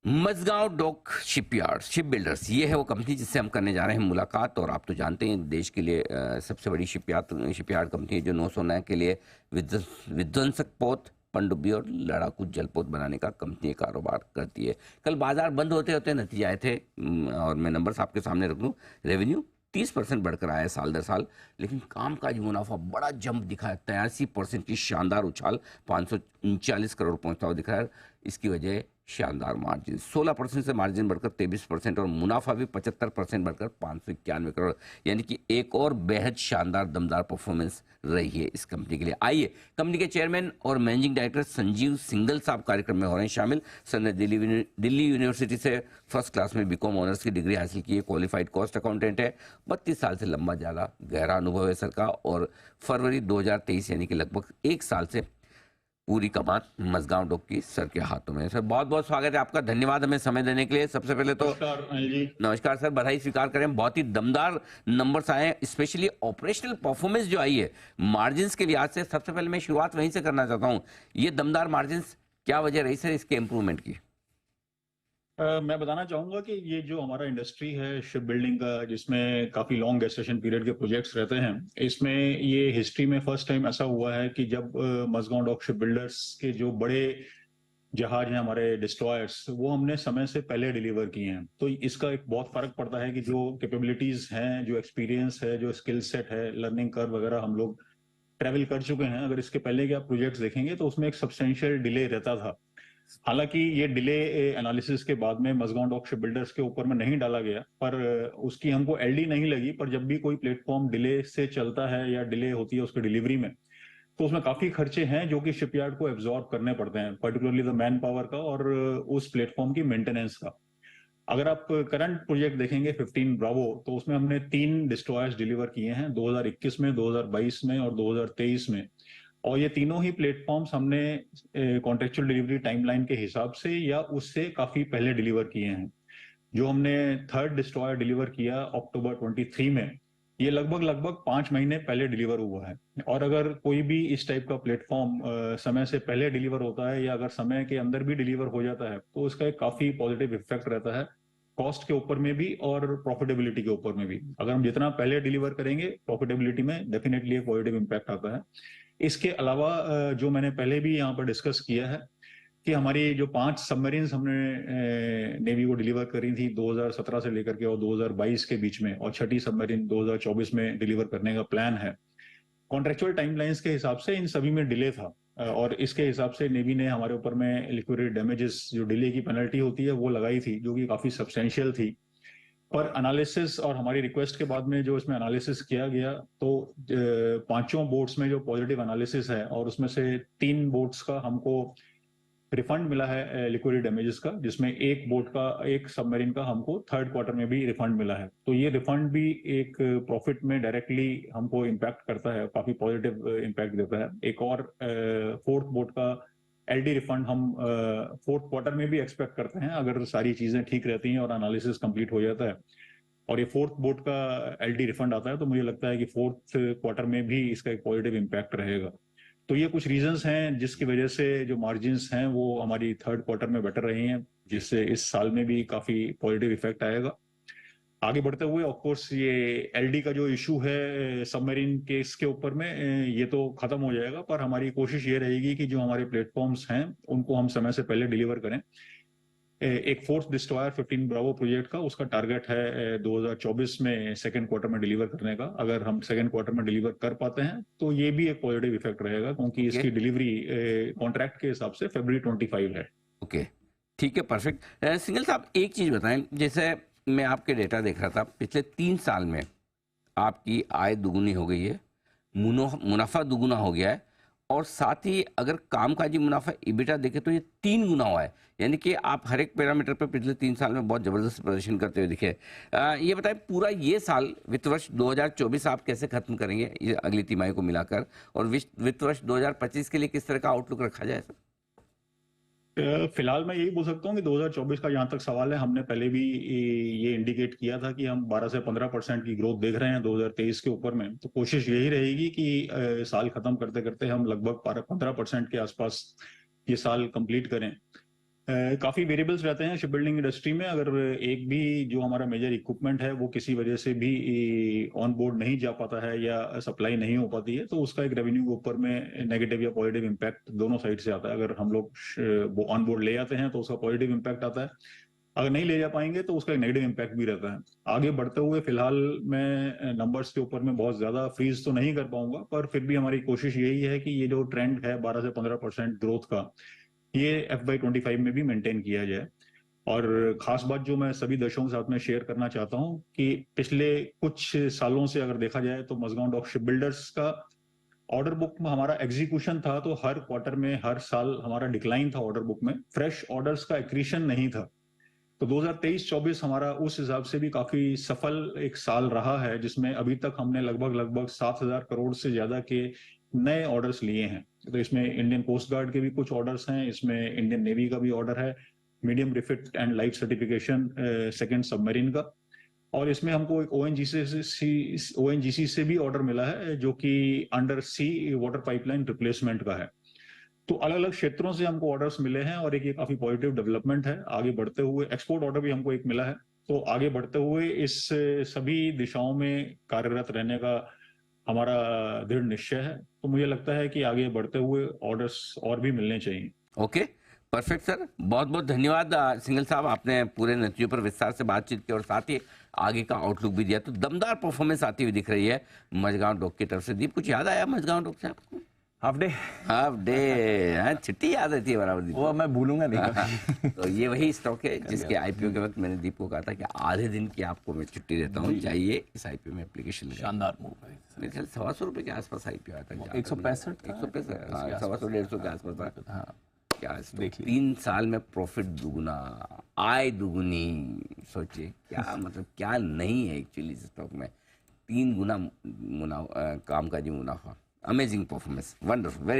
Majhgaon dock ship builders, ये है वो कंपनी जिससे हम करने जा रहे हैं मुलाकात। और आप तो जानते हैं देश के लिए सबसे बड़ी शिपयार्ड कंपनी है जो नौसेना के लिए विध्वंसक पोत, पनडुब्बी और लड़ाकू जलपोत बनाने का कंपनी कारोबार करती है। कल बाजार बंद होते होते नतीजे आए थे, और मैं नंबर्स आपके सामने रख दूं। रेवेन्यू 30% बढ़कर आया है साल दर साल, लेकिन कामकाजी मुनाफा बड़ा जंप दिखा है। 83% की शानदार उछाल 539 करोड़ पहुंचता हुआ दिख रहा है। इसकी वजह शानदार मार्जिन, 16% से मार्जिन बढ़कर 23% और मुनाफा भी 75% बढ़कर 591 करोड़, यानी कि एक और बेहद शानदार दमदार परफॉर्मेंस रही है इस कंपनी के लिए। आइए, कंपनी के चेयरमैन और मैनेजिंग डायरेक्टर संजीव सिंगल साहब कार्यक्रम में हो रहे हैं शामिल। सर ने दिल्ली यूनिवर्सिटी से फर्स्ट क्लास में बीकॉम ऑनर्स की डिग्री हासिल की है। क्वालिफाइड कॉस्ट अकाउंटेंट है। 32 साल से लंबा ज़्यादा गहरा अनुभव है सर का, और फरवरी 2023 यानी कि लगभग एक साल से पूरी कमान मझगांव डॉक की सर के हाथों में। सर बहुत बहुत स्वागत है आपका, धन्यवाद हमें समय देने के लिए। सबसे पहले तो नमस्कार अनिल जी। नमस्कार सर, बधाई स्वीकार करें। बहुत ही दमदार नंबर्स आए हैं, स्पेशली ऑपरेशनल परफॉर्मेंस जो आई है मार्जिन्स के लिहाज से। सबसे पहले मैं शुरुआत वहीं से करना चाहता हूं, ये दमदार मार्जिन्स क्या वजह रही सर इसके इंप्रूवमेंट की? मैं बताना चाहूंगा कि ये जो हमारा इंडस्ट्री है शिप बिल्डिंग का, जिसमें काफी लॉन्ग गेस्टेशन पीरियड के प्रोजेक्ट्स रहते हैं, इसमें ये हिस्ट्री में फर्स्ट टाइम ऐसा हुआ है कि जब मझगांव डॉक शिप बिल्डर्स के जो बड़े जहाज हैं, हमारे डिस्ट्रॉयर्स, वो हमने समय से पहले डिलीवर किए हैं। तो इसका एक बहुत फर्क पड़ता है कि जो कैपेबिलिटीज हैं, जो एक्सपीरियंस है, जो स्किल सेट है, लर्निंग कर्व वगैरह हम लोग ट्रेवल कर चुके हैं। अगर इसके पहले के आप प्रोजेक्ट्स देखेंगे तो उसमें एक सब्सटेंशियल डिले रहता था। हालांकि ये डिले एनालिसिस के बाद में मझगांव डॉक शिप बिल्डर्स के ऊपर में नहीं डाला गया, पर उसकी हमको एलडी नहीं लगी। पर जब भी कोई प्लेटफॉर्म डिले से चलता है या डिले होती है उसकी डिलीवरी में, तो उसमें काफी खर्चे हैं जो कि शिपयार्ड को एब्जॉर्ब करने पड़ते हैं, पर्टिकुलरली द मैन पावर का और उस प्लेटफॉर्म की मेंटेनेंस का। अगर आप करंट प्रोजेक्ट देखेंगे 15 ब्रावो, तो उसमें हमने 3 डिस्ट्रॉयर्स डिलीवर किए हैं 2021 में, 2022 में और 2023 में। और ये तीनों ही प्लेटफॉर्म्स हमने कॉन्ट्रेक्चुअल डिलीवरी टाइमलाइन के हिसाब से या उससे काफी पहले डिलीवर किए हैं। जो हमने थर्ड डिस्ट्रॉयर डिलीवर किया अक्टूबर 23 में, ये लगभग लगभग 5 महीने पहले डिलीवर हुआ है। और अगर कोई भी इस टाइप का प्लेटफॉर्म समय से पहले डिलीवर होता है या अगर समय के अंदर भी डिलीवर हो जाता है, तो उसका एक काफी पॉजिटिव इफेक्ट रहता है कॉस्ट के ऊपर में भी और प्रॉफिटेबिलिटी के ऊपर में भी। अगर हम जितना पहले डिलीवर करेंगे, प्रॉफिटेबिलिटी में डेफिनेटली एक पॉजिटिव इम्पैक्ट आता है। इसके अलावा जो मैंने पहले भी यहाँ पर डिस्कस किया है कि हमारी जो 5 सबमरीन्स हमने नेवी को डिलीवर करी थी 2017 से लेकर के और 2022 के बीच में, और छठी सबमरीन 2024 में डिलीवर करने का प्लान है। कॉन्ट्रेक्चुअल टाइमलाइंस के हिसाब से इन सभी में डिले था, और इसके हिसाब से नेवी ने हमारे ऊपर में लिक्विडेटेड डैमेजेस, जो डिले की पेनल्टी होती है, वो लगाई थी, जो कि काफी सब्सटेंशियल थी। पर एनालिसिस और हमारी रिक्वेस्ट के बाद में जो इसमें एनालिसिस किया गया, तो 5 बोट्स में जो पॉजिटिव एनालिसिस है, और उसमें से 3 बोट्स का हमको रिफंड मिला है लिक्विडेटेड डैमेजेस का, जिसमें एक बोट का, एक सबमरीन का हमको थर्ड क्वार्टर में भी रिफंड मिला है। तो ये रिफंड भी एक प्रॉफिट में डायरेक्टली हमको इम्पैक्ट करता है, काफी पॉजिटिव इम्पैक्ट देता है। एक और फोर्थ बोट का एलडी रिफंड हम फोर्थ क्वार्टर में भी एक्सपेक्ट करते हैं, अगर सारी चीजें ठीक रहती हैं और एनालिसिस कंप्लीट हो जाता है और ये फोर्थ बोट का एलडी रिफंड आता है, तो मुझे लगता है कि फोर्थ क्वार्टर में भी इसका एक पॉजिटिव इम्पैक्ट रहेगा। तो ये कुछ रीजंस हैं जिसकी वजह से जो मार्जिन्स हैं वो हमारी थर्ड क्वार्टर में बेटर रही हैं, जिससे इस साल में भी काफी पॉजिटिव इफेक्ट आएगा। आगे बढ़ते हुए ऑफ कोर्स ये एलडी का जो इशू है सबमरीन केस के ऊपर में, ये तो खत्म हो जाएगा, पर हमारी कोशिश ये रहेगी कि जो हमारे प्लेटफॉर्म्स हैं उनको हम समय से पहले डिलीवर करें। एक फोर्थ डिस्ट्रॉयर 15 ब्रावो प्रोजेक्ट का, उसका टारगेट है 2024 में सेकंड क्वार्टर में डिलीवर करने का। अगर हम सेकंड क्वार्टर में डिलीवर कर पाते हैं तो ये भी एक पॉजिटिव इफेक्ट रहेगा, क्योंकि इसकी डिलीवरी कॉन्ट्रैक्ट के हिसाब से फरवरी 25 है। ओके, ठीक है, परफेक्ट। सिंगल साहब एक चीज़ बताएं, जैसे मैं आपके डेटा देख रहा था, पिछले 3 साल में आपकी आय दुगुनी हो गई है, मुनाफा दुगुना हो गया है, और साथ ही अगर कामकाजी मुनाफा इबिटा देखें तो ये 3 गुना हुआ है। यानी कि आप हर एक पैरामीटर पर पिछले 3 साल में बहुत ज़बरदस्त प्रदर्शन करते हुए दिखे। ये बताएं, पूरा ये साल वित्त वर्ष 2024 आप कैसे खत्म करेंगे, ये अगली तिमाही को मिलाकर, और वित्त वर्ष 2025 के लिए किस तरह का आउटलुक रखा जाए सर? फिलहाल मैं यही बोल सकता हूँ कि 2024 का जहां तक सवाल है, हमने पहले भी ये इंडिकेट किया था कि हम 12 से 15% की ग्रोथ देख रहे हैं 2023 के ऊपर में। तो कोशिश यही रहेगी कि साल खत्म करते करते हम लगभग 15% के आसपास ये साल कंप्लीट करें। काफी वेरिएबल्स रहते हैं शिप बिल्डिंग इंडस्ट्री में। अगर एक भी जो हमारा मेजर इक्विपमेंट है वो किसी वजह से भी ऑन बोर्ड नहीं जा पाता है या सप्लाई नहीं हो पाती है, तो उसका एक रेवेन्यू के ऊपर में नेगेटिव या पॉजिटिव इम्पैक्ट दोनों साइड से आता है। अगर हम लोग वो ऑन बोर्ड ले आते हैं तो उसका पॉजिटिव इम्पैक्ट आता है, अगर नहीं ले जा पाएंगे तो उसका एक नेगेटिव इम्पैक्ट भी रहता है। आगे बढ़ते हुए फिलहाल मैं नंबर्स के ऊपर में बहुत ज्यादा फ्रीज तो नहीं कर पाऊंगा, पर फिर भी हमारी कोशिश यही है कि ये जो ट्रेंड है 12 से 15% ग्रोथ का, ये FY25 में भी मेंटेन किया जाए। और खास बात जो मैं सभी दर्शकों के साथ में शेयर करना चाहता हूं कि पिछले कुछ सालों से अगर देखा जाए तो मजगांव डॉक शिप बिल्डर्स का ऑर्डर बुक में हमारा एग्जीक्यूशन था तो हर क्वार्टर में हर साल हमारा डिक्लाइन था ऑर्डर बुक में, फ्रेश ऑर्डर्स का एक्रीशन नहीं था। तो 2023-24 हमारा उस हिसाब से भी काफी सफल एक साल रहा है, जिसमें अभी तक हमने लगभग 7,000 करोड़ से ज्यादा के नए ऑर्डर्स लिए हैं। तो इसमें इंडियन कोस्ट गार्ड के भी कुछ ऑर्डर्स हैं, इसमें इंडियन नेवी का भी ऑर्डर है, medium refit and light certification second submarine का, और इसमें हमको एक ओएनजीसी से भी ऑर्डर मिला है जो कि अंडर सी वाटर पाइपलाइन रिप्लेसमेंट का है। तो अलग अलग क्षेत्रों से हमको ऑर्डर्स मिले हैं और एक ये काफी पॉजिटिव डेवलपमेंट है। आगे बढ़ते हुए एक्सपोर्ट ऑर्डर भी हमको एक मिला है, तो आगे बढ़ते हुए इस सभी दिशाओं में कार्यरत रहने का हमारा दृढ़ निश्चय है। तो मुझे लगता है कि आगे बढ़ते हुए ऑर्डर्स और भी मिलने चाहिए। ओके, परफेक्ट सर, बहुत बहुत धन्यवाद सिंघल साहब, आपने पूरे नतीजों पर विस्तार से बातचीत की और साथ ही आगे का आउटलुक भी दिया। तो दमदार परफॉर्मेंस आती हुई दिख रही है मझगांव डॉक की तरफ से। दीप, कुछ याद आया मझगांव डॉक से आपको? हाफ डे छुट्टी याद रहती है बराबर दीप वो मैं भूलूंगा नहीं कभी। तो ये वही स्टॉक है जिसके आईपीओ के वक्त मैंने दीप को कहा था कि आधे दिन की आपको मैं छुट्टी देता हूँ, जाइए इस आईपीओ में एप्लीकेशन लगाइए। शानदार मूव है। मेरे ख्याल 125 के आसपास आईपीओ आया था। 165 165, 125 के आसपास था। हाँ, क्या देख लीजिए। 3 साल में प्रॉफिट दुगुना, आय दुगुनी, सोचिए क्या मतलब क्या नहीं है एक्चुअली इस स्टॉक में। 3 गुना काम का जो मुनाफा, अमेजिंग परफॉर्मेंस, वंडरफुल, वेरी